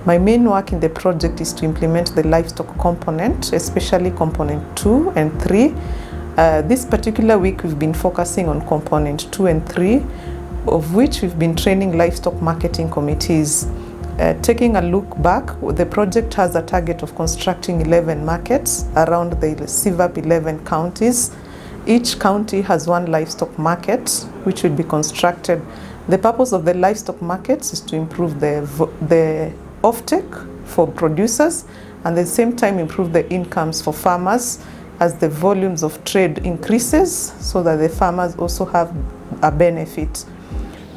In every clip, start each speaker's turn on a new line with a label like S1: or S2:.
S1: My main work in the project is to implement the livestock component, especially component 2 and 3. This particular week we've been focusing on component 2 and 3, of which we've been training livestock marketing committees. Taking a look back, the project has a target of constructing 11 markets around the CVAP 11 counties. Each county has one livestock market which will be constructed. The purpose of the livestock markets is to improve the offtake for producers and at the same time improve the incomes for farmers as the volumes of trade increases, so that the farmers also have a benefit.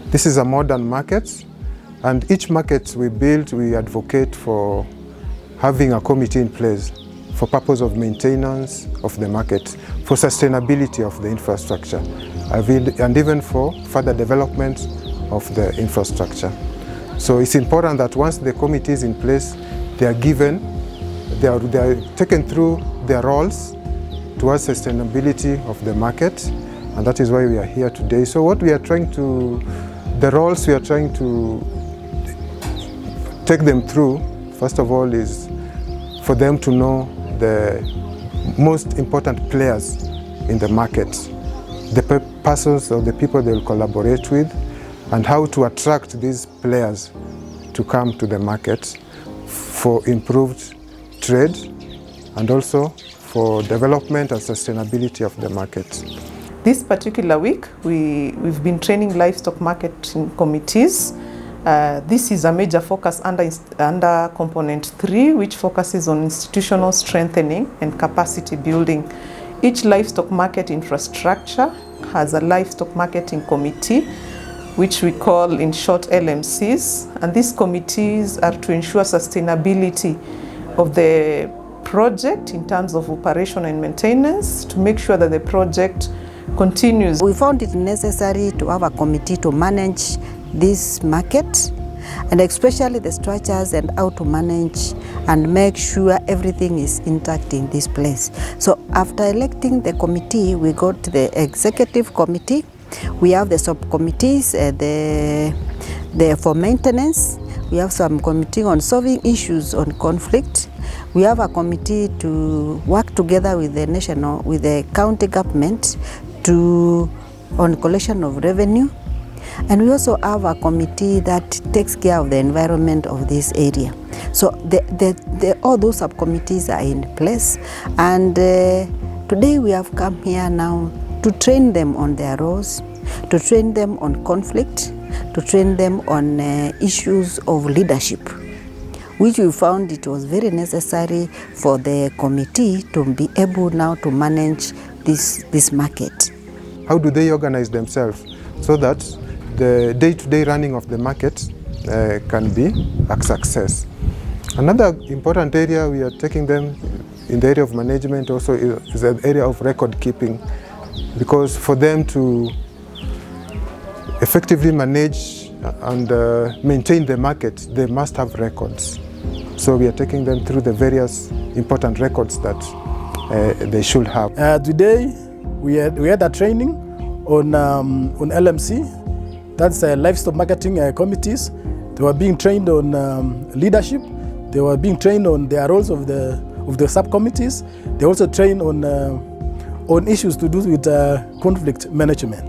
S2: This is a modern market, and each market we build, we advocate for having a committee in place for purpose of maintenance of the market, for sustainability of the infrastructure, and even for further development of the infrastructure. So it's important that once the committee is in place, they are taken through their roles towards sustainability of the market, and that is why we are here today. So what we are trying to, the roles we are trying to take them through, first of all, is for them to know the most important players in the market, the persons or the people they will collaborate with, and how to attract these players to come to the market for improved trade and also for development and sustainability of the market.
S1: This particular week, we've been training livestock marketing committees. This is a major focus under component 3, which focuses on institutional strengthening and capacity building. Each livestock market infrastructure has a livestock marketing committee, which we call in short LMCs, and these committees are to ensure sustainability of the project in terms of operation and maintenance, to make sure that the project continues.
S3: We found it necessary to have a committee to manage this market, and especially the structures and how to manage and make sure everything is intact in this place. So after electing the committee, we got the executive committee. We have the subcommittees, for maintenance. We have some committee on solving issues on conflict. We have a committee to work together with the county government on collection of revenue. And we also have a committee that takes care of the environment of this area. So all those subcommittees are in place. And today we have come here now to train them on their roles, to train them on conflict, to train them on issues of leadership, which we found it was very necessary for the committee to be able now to manage this market.
S2: How do they organize themselves so that the day-to-day running of the market can be a success? Another important area we are taking them in the area of management also is the area of record keeping, because for them to effectively manage and maintain the market, they must have records. So we are taking them through the various important records that they should have.
S4: Today we had a training on LMC, that's livestock marketing committees. They were being trained on leadership. They were being trained on their roles of the subcommittees. They also trained on issues to do with conflict management.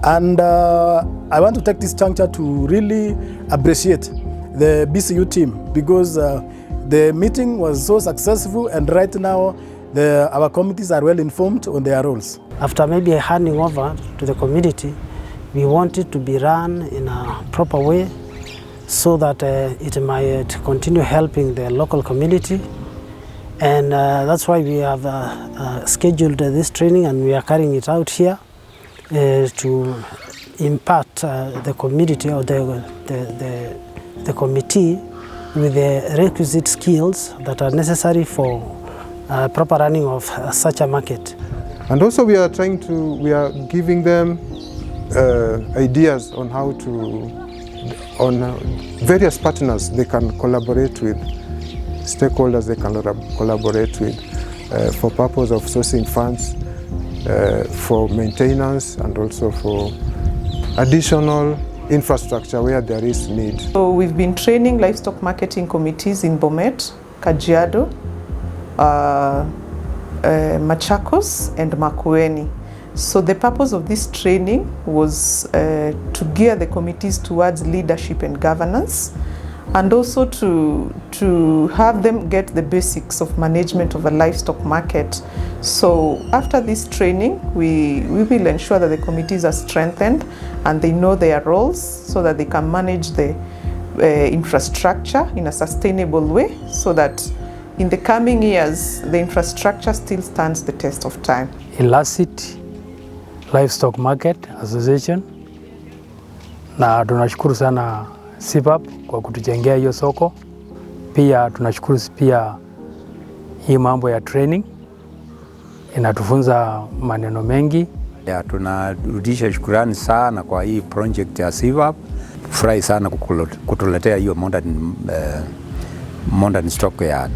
S4: And I want to take this juncture to really appreciate the BCU team, because the meeting was so successful, and right now our committees are well informed on their roles.
S5: After maybe handing over to the community, we want it to be run in a proper way so that it might continue helping the local community. And that's why we have scheduled this training, and we are carrying it out here to impart the community or the committee with the requisite skills that are necessary for proper running of such a market.
S2: And also we are giving them ideas on how various partners they can collaborate with, stakeholders they can collaborate with for purpose of sourcing funds, for maintenance, and also for additional infrastructure where there is need.
S1: So we've been training livestock marketing committees in Bomet, Kajiado, Machakos and Makueni. So the purpose of this training was to gear the committees towards leadership and governance, and also to have them get the basics of management of a livestock market. So after this training, we will ensure that the committees are strengthened and they know their roles so that they can manage the infrastructure in a sustainable way, so that in the coming years the infrastructure still stands the test of time.
S6: Illicit Livestock Market Association, na tunashukuru sana SIPAP kwa kutujengea hiyo soko. Pia tunashukuru pia hii mambo ya training inatufunza maneno mengi.
S7: Tunarudisha shukrani sana kwa hii project ya SIPAP. Furahi sana kutuletea hiyo modern stock yard.